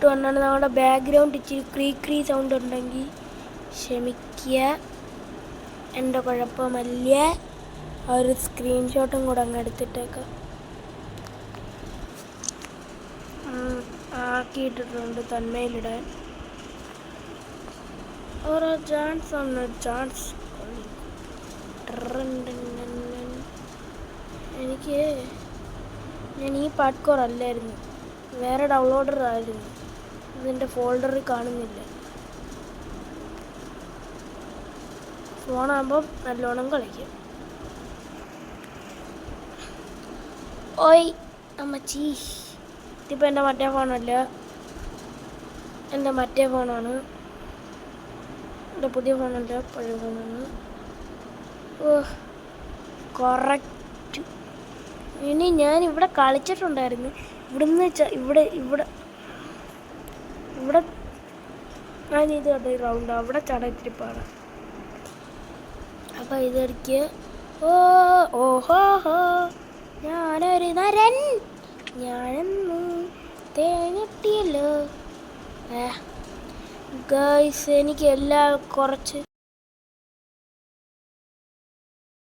വന്നാണ് നമ്മുടെ ബാക്ക്ഗ്രൗണ്ട് ഇച്ചിരി ക്രീ സൗണ്ട് ഉണ്ടെങ്കിൽ ക്ഷമിക്കുക, എൻ്റെ കുഴപ്പമല്ല. ഒരു സ്ക്രീൻഷോട്ടും കൂടെ അങ്ങ് എടുത്തിട്ടേക്കാം. ആക്കിയിട്ടിട്ടുണ്ട് തന്മയിലിടാൻ. ഓരോ ചാൻസ് ആണ് ചാൻസ്. ഞാൻ ഈ പാഡ്കോർ അല്ലായിരുന്നു, വേറെ ഡൗൺലോഡർ ആയിരുന്നു. ഇതിൻ്റെ ഫോൾഡറിൽ കാണുന്നില്ല. ഫോണാകുമ്പം നല്ലോണം കളിക്കും. ഓയ് അമ്മച്ചി, ഇതിപ്പോൾ എൻ്റെ മറ്റേ ഫോണല്ല, എൻ്റെ മറ്റേ ഫോണാണ്. എൻ്റെ പുതിയ ഫോണല്ല, പഴയ ഫോണാണ്. കറക്റ്റ്. ഇനി ഞാൻ ഇവിടെ കളിച്ചിട്ടുണ്ടായിരുന്നു. ഇവിടെ ഞാൻ ഇത് കണ്ട റൗണ്ട് അവിടെ ചട ഇത്തിരി പാടാം. അപ്പം ഇതെനിക്ക് ഓഹോ ഞാനൊരു നരൻ, ഞാനെന്ന് തേഞ്ഞിട്ടിയല്ലോ ഗൈസ്. എനിക്ക് കുറച്ച്